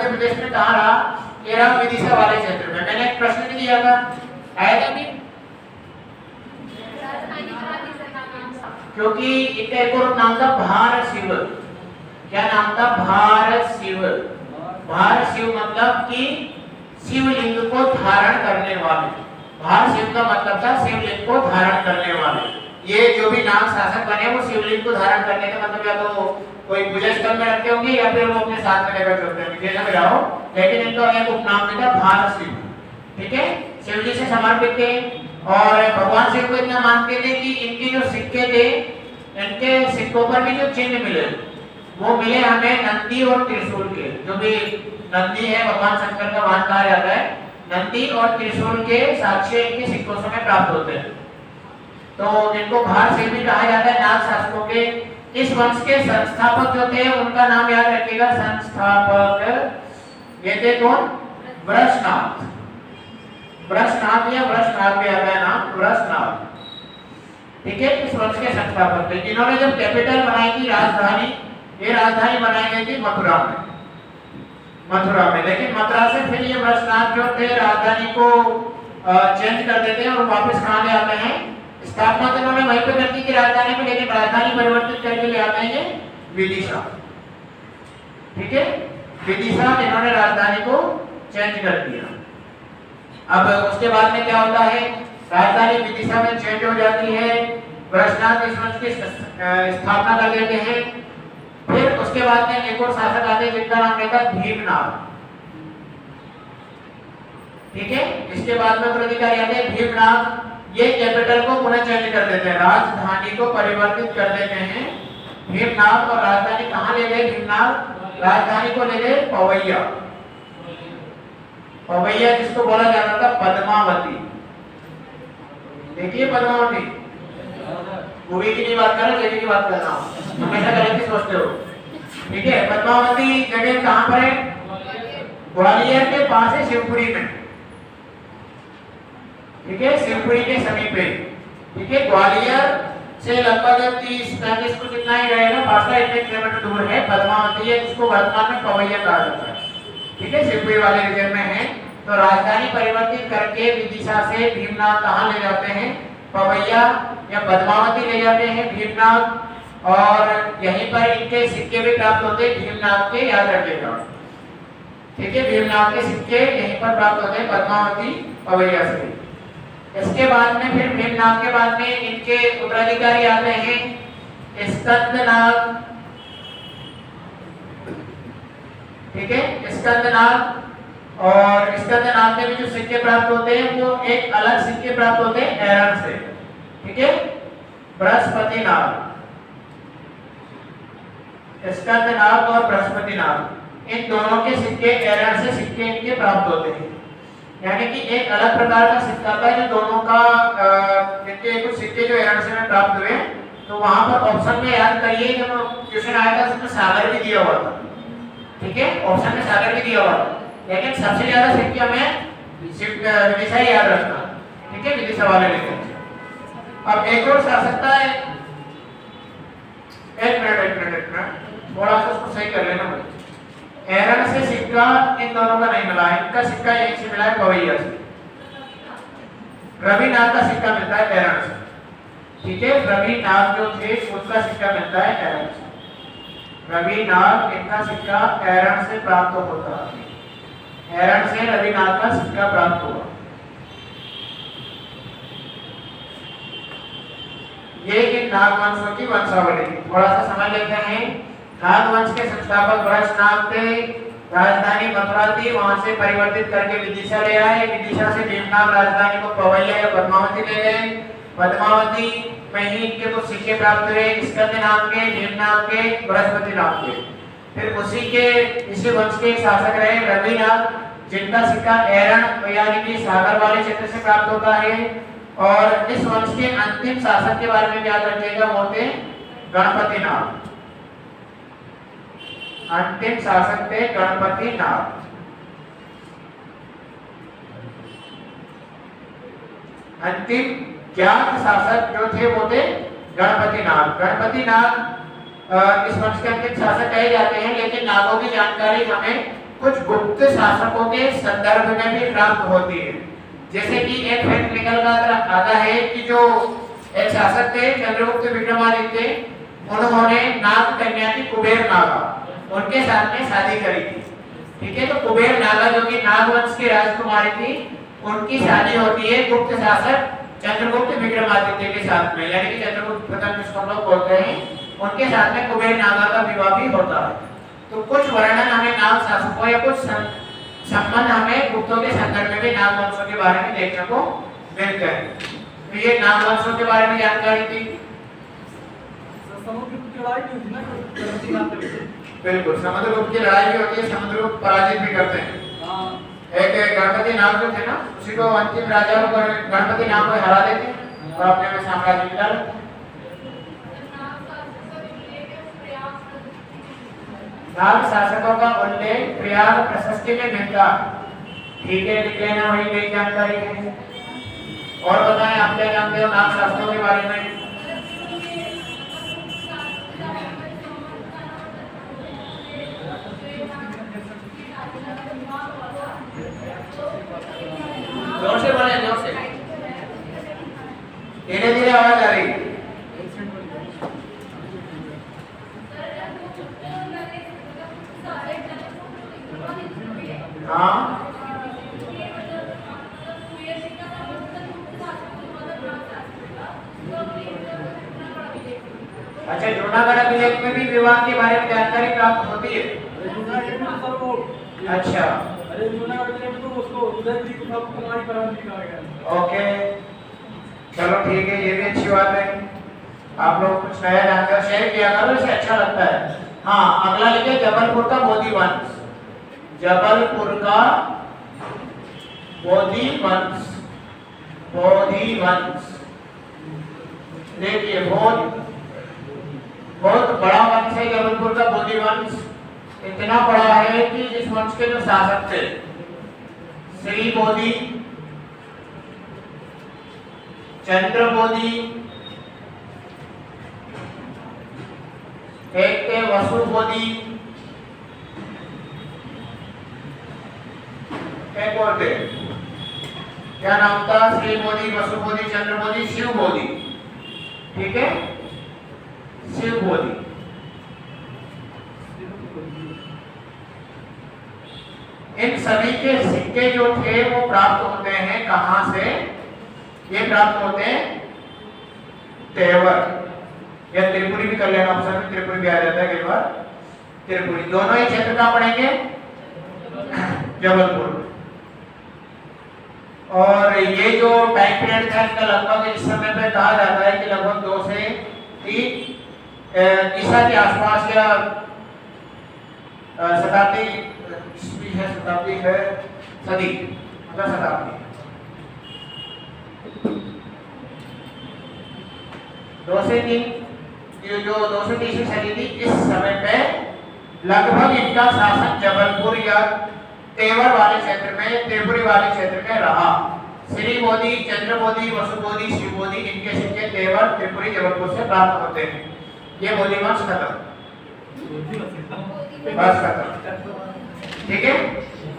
मध्य प्रदेश में कहाँ रहा? ये रहा विदिशा वाले क्षेत्र में। मैंने एक प्रश्न भी दिया था, आया था नहीं? क्योंकि इनका एक और नाम था भारशिव। क्या नाम था? भारशिव। भारशिव मतलब कि शिवलिंग को धारण करने वाले। भारशिव का मतलब था शिवलिंग को धारण करने वाले। ये जो भी नाग शासक बने वो शिवलिंग को धारण करने का मतलब या तो कोई पूजा स्थल में रखते होंगे या फिर वो अपने साथ में लेकर चलते होंगे, जैसा भी रहो, लेकिन इनका एक उपनाम भी था भारशिव। ठीक है, शिव जी से समर्पित थे और भगवान शिव को इतना मानते थे कि इनके जो सिक्के थे, इनके सिक्कों पर भी जो चिन्ह मिले वो मिले हमें नंदी और त्रिशूल के। जो भी नंदी है भगवान शंकर का वाहन कहा जाता है, नंदी और त्रिशूल के साक्ष्य इनके सिक्कों से हमें प्राप्त होते हैं। तो इनको भारशिव भी कहा जाता है नाग शासकों के। इस वंश के संस्थापक जो थे उनका नाम याद रखिएगा, संस्थापक ये थे कौन? वृषनाथ। वृषनाथ या वृषनाथ भी आता है नाम, वृषनाथ। ठीक है, इस वंश के संस्थापक थे। इन्होंने जब कैपिटल बनाई थी, राजधानी, ये राजधानी बनाई गई थी मथुरा में, मथुरा में। लेकिन मथुरा से फिर ये वृषनाथ जो थे राजधानी को चेंज कर देते हैं और वापस कहाँ ले आते हैं? स्थापना तो इन्होंने वहीं पे कर दी थी राजधानी में, लेकिन राजधानी परिवर्तित करके ले आते हैं ये विदिशा। ठीक है, विदिशा इन्होंने राजधानी को चेंज कर दिया। अब उसके बाद में क्या होता है? राजधानी विदिशा में चेंज हो जाती है, वृषनाथ इस वंश की स्थापना कर देते हैं। फिर उसके बाद में एक और शासक आते हैं जिनका नाम रहता है भीमनाग। ठीक है, इसके बाद में उत्तराधिकारी आते हैं भीमनाग। ये कैपिटल को पुनः चेंज कर देते हैं, राजधानी को परिवर्तित कर देते हैं भीमनाग। और राजधानी कहाँ ले गए भीमनाग? राजधानी को ले गए पवैया। पवैया जिसको बोला जाता था पद्मावती। देखिए पद्मावती, मूवी की नहीं बात कर रहा, जगह की बात कर रहा हूँ, हमेशा गलत ही सोचते हो। ठीक है, पद्मावती जगह कहाँ पर है? ग्वालियर के पास है, शिवपुरी में। ठीक है, शिवपुरी के समीप है। ठीक है, ग्वालियर से लगभग 30-35 कुछ इतना ही रहेगा, 5 किलोमीटर दूर है पद्मावती है, जिसको वर्तमान में पवैया कहा जाता है। ठीक है, शिवपुरी वाले रीजन में है। तो राजधानी परिवर्तित करके विदिशा से भीमनाग कहाँ ले जाते हैं? पवैया या पद्मावती ले जाते हैं भीमनाग। और यहीं पर इनके सिक्के भी प्राप्त होते हैं भीमनाग के, याद रखिएगा। ठीक है, भीमनाग के सिक्के यहीं पर प्राप्त होते हैं पद्मावती पवैया से। इसके बाद में फिर भीमनाग के बाद में इनके उत्तराधिकारी आते हैं स्कंदनाग। ठीक है, स्कंदनाग। और स्कंदनाग के भी जो सिक्के प्राप्त होते हैं वो एक अलग सिक्के प्राप्त होते हैं एरन से। ठीक है, बृहस्पतिनाग, स्कंदनाग और बृहस्पतिनाग, इन दोनों के सिक्के एरन से सिक्के इनके प्राप्त होते हैं। यानी कि एक अलग प्रकार का सिक्का था जो दोनों का इनके कुछ सिक्के जो एरन से में प्राप्त हुए। तो वहां पर ऑप्शन में याद करिए, जब क्वेश्चन आया था उसमें सागर भी दिया हुआ था। ठीक है, ऑप्शन में सागर भी दिया हुआ था, लेकिन सबसे ज्यादा सिक्के हमें विदिशा ही याद रखना। ठीक है, विदिशा वाले लेकर। अब एक और शासक था, एक मिनट थोड़ा सा उसको सही कर लेना मुझे। एरन से सिक्का इन दोनों का नहीं मिला, इनका सिक्का एक से मिला है पवैया से। रविनाग का सिक्का मिलता है एरन से। ठीक है, रविनाग जो थे उनका सिक्का मिलता है एरन से। रविनाग इनका सिक्का एरन से प्राप्त होता है, एरन से रविनाग का सिक्का प्राप्त हुआ। ये कि नागवंश की वंशावली। थोड़ा सा समझ लेते हैं। नागवंश के संस्थापक वृषनाग थे, राजधानी मथुरा थी, वहां से परिवर्तित करके विदिशा ले आए। विदिशा से भीमनाग राजधानी को पवैया या पद्मावती ले गए। पद्मावती में ही इनके कुछ सिक्के प्राप्त हुए, स्कंदनाग के, भीमनाग के, बृहस्पतिनाग के। फिर उसी के इसी वंश के शासक रहे रविनाग, जिनका सिक्का एरन यानी कि सागर वाले क्षेत्र से प्राप्त होता है। और इस वंश के अंतिम शासक के बारे में याद रखिएगा, वो थे गणपतिनाग। अंतिम शासक थे गणपतिनाग। अंतिम ज्ञात शासक जो थे वो थे गणपतिनाग। गणपतिनाग इस वंश के अंतिम शासक कहे जाते हैं, लेकिन नागों की जानकारी हमें कुछ गुप्त शासकों के संदर्भ में भी प्राप्त होती है। जैसे कि एक फैक्ट निकल कर आता है कि जो एक शासक थे चंद्रगुप्त विक्रमादित्य, उन्होंने नाग कन्या की कुबेर नागा उनके साथ में शादी करी थी। ठीक है, तो कुबेर नागा जो कि नागवंश की राजकुमारी थी, उनकी शादी होती है गुप्त शासक चंद्रगुप्त विक्रमादित्य के साथ में, यानी कि चंद्रगुप्त प्रथम जिसको हम लोग बोलते हैं, उनके साथ में कुबेर नागा का विवाह भी होता है। तो कुछ वर्णन हमें नाग शासकों या कुछ संबंध हमें गुप्तों के संदर्भ में भी नागवंशों के बारे में देखने को मिलते हैं। तो ये नागवंशों के बारे में जानकारी थी। बिल्कुल, समुद्रगुप्त की लड़ाई भी होती है, समुद्रगुप्त पराजित भी करते हैं। एक गणपति नाग जो थे ना, उसी को अंतिम राजा को गणपति नाग को हरा देते और अपने में साम्राज्य मिला लेते। नाग शासकों का उल्लेख प्रयाग प्रशस्ति में मिलता। ठीक है, लिख लेना, वही नई जानकारी है। और बताएं आप क्या जानते हो नाग शासकों के बारे में? जोर से बोले, जोर से, धीरे धीरे आवाज आ रही है। हाँ, अच्छा, जूनागढ़ अभिलेख में भी विवाह के बारे में जानकारी प्राप्त होती है। अच्छा, अरे जूनागढ़ में तो उसको उदय जी को कुमारी कराने लिखा गया। ओके, चलो ठीक है, ये भी अच्छी बात है। आप लोग कुछ नया जानकर शेयर किया करो, इससे अच्छा लगता है। हाँ, अगला लिखे जबलपुर का बोधि वंश। जबलपुर का बोधि वंश, बोधि वंश देखिए, बहुत बड़ा वंश है जबलपुर का बोधि वंश। इतना बड़ा है कि इस वंश के जो शासक थे श्री बोधि, चंद्र बोधि, एक थे वसु बोधि, एक और थे, क्या नाम था? श्री बोधि, वसु बोधि, चंद्र बोधि, शिव बोधि। ठीक है, शिव बोधि। इन सभी के सिक्के जो थे वो प्राप्त होते हैं कहां से? ये प्राप्त होते हैं तेवर या त्रिपुरी भी कर लेना, ऑप्शन में त्रिपुरी भी आ जाता है कई बार। त्रिपुरी दोनों ही क्षेत्र कहां पड़ेंगे? जबलपुर। और ये जो टाइम पीरियड था इसका लगभग इस समय पे कहा जाता है कि लगभग 2 से 3 ईसा के आसपास या शताब्दी है, शताब्दी है, सदी मतलब शताब्दी 2 से 3, ये जो 2 से 3 सदी थी, इस समय पे लगभग इनका शासन जबलपुर या तेवर वाले क्षेत्र में, त्रिपुरी वाले क्षेत्र में रहा। श्री बोधि, चंद्र बोधि, वसु बोधि, शिव बोधि, इनके सिक्के तेवर, त्रिपुरी, जबलपुर से प्राप्त होते हैं। ये बोधि वंश खत्म, बस खत्म। ठीक है,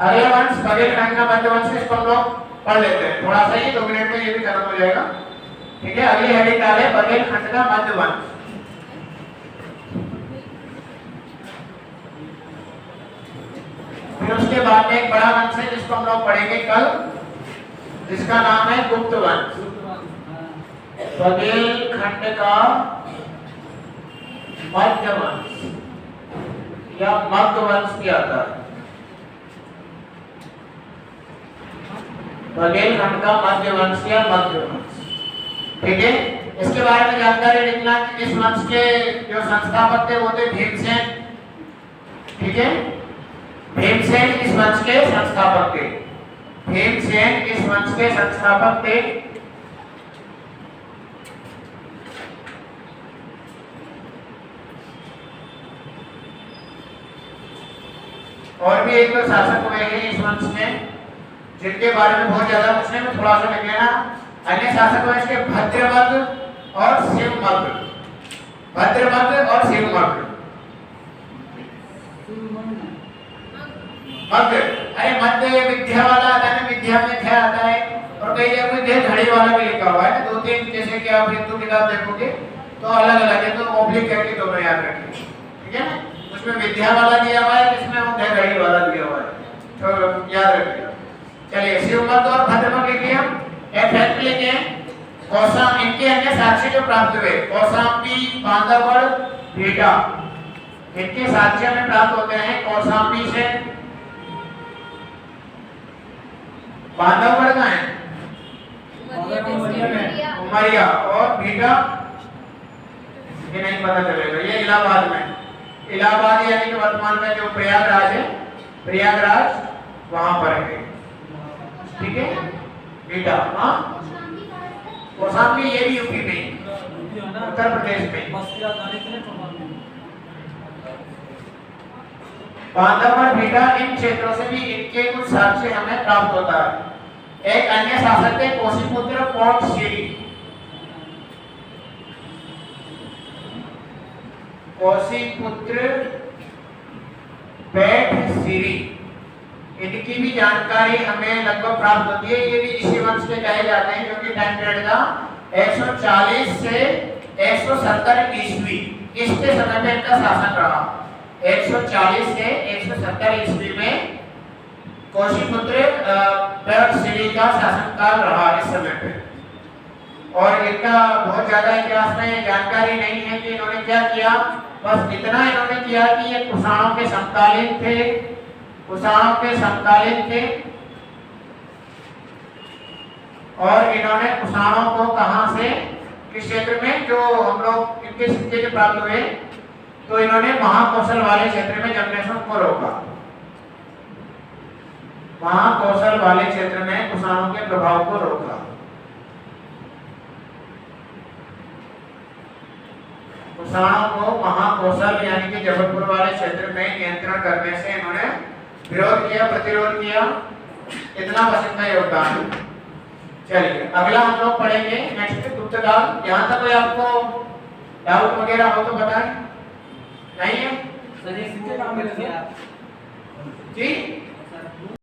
अगला वंश बघेलखंड का मध्य वंश, इसको हम लोग पढ़ लेते हैं थोड़ा सा, ही 2 मिनट में ये भी खत्म हो जाएगा। ठीक है, अगली हेडिंग डाले बघेलखंड का मध्य वंश। फिर उसके बाद में एक बड़ा वंश है जिसको हम लोग पढ़ेंगे कल, जिसका नाम है गुप्त वंश। बघेलखंड का मध्य वंश या मध्य वंश भी आता है। बघेलखंड का मध्य वंश या मध्य वंश। ठीक है, इसके बारे में जानकारी लिखना कि इस वंश के जो संस्थापक थे वो थे भीमसेन। ठीक है, भीमसेन इस वंश के संस्थापक थे। भीमसेन इस वंश के संस्थापक थे। और भी एक दो शासक हुए हैं इस वंश में जिनके बारे में बहुत ज्यादा पूछने में थोड़ा सा लिख लेना। अन्य शासक हुए इसके भद्रमग्ध और शिवमग्ध। भद्रमग्ध और शिवमग्ध। मध्य, अरे मध्य विद्या वाला आता है ना, विद्या में ध्यान आता है, और कई जगह कोई ध्यान घड़ी वाला भी लिखा हुआ है ना, 2-3 जैसे कि आप हिंदू किताब देखोगे तो अलग अलग है, तो ऑब्लिक करके दोनों याद रखिए, ठीक है ना। उसमें विद्या वाला दिया हुआ है, इसमें वो घड़ी वाला दिया हुआ है, तो याद रखिएगा। चलिए शिवमत और भद्रमत लिखिए हम। एक लिखे कौसा, इनके अन्य साक्ष्य जो प्राप्त हुए, कौशाम्बी, बांधवगढ़, भीटा, इनके साक्ष्य में प्राप्त होते हैं। कौशाम्बी से बांधवगढ़ का है उमरिया, और भीटा ये नहीं पता चलेगा, ये इलाहाबाद में, इलाहाबाद यानी कि वर्तमान में जो प्रयागराज है, प्रयागराज वहां पर है, ठीक है। भीटा, हाँ कौशाम्बी ये भी यूपी में, उत्तर प्रदेश में। बांधवगढ़, भीटा, इन क्षेत्रों से भी इनके कुछ साक्ष्य हमें प्राप्त होता है। एक अन्य शासक थे कोशीपुत्र कोटसिरी, कोशीपुत्र पेटसिरी, इनकी भी जानकारी हमें लगभग प्राप्त होती है। ये भी इसी वंश के कहे जाते हैं, क्योंकि टाइम पीरियड था 140 से 170 ईस्वी, इसके समय में इनका शासन रहा। 140 से 170 ईस्वी में कोशीपुत्र पेटसिरी का शासनकाल रहा इस समय पे। और इनका बहुत ज्यादा इतिहास में जानकारी नहीं है कि इन्होंने क्या किया, बस इतना इन्होंने किया कि ये कुषाणों के समकालीन थे, कुषाणों के समकालीन थे, और इन्होंने कुषाणों को कहां से, किस क्षेत्र में, जो हम लोग इनके सिक्के प्राप्त हुए, तो इन्होंने महाकौशल वाले क्षेत्र में जमनेश्वर को रोका। महाकौशल वाले क्षेत्र में कुषाणों के प्रभाव को रोका। कुषाणों को महाकौशल यानी कि जबलपुर वाले क्षेत्र में नियंत्रण करने से इन्होंने विरोध किया, प्रतिरोध किया, इतना बस इनका योगदान। चलिए अगला हम लोग पढ़ेंगे नेक्स्ट गुप्त काल। यहाँ तक कोई आपको डाउट वगैरह हो तो बताएं। नहीं है सर ये सिक्के कहाँ मिले थे जी?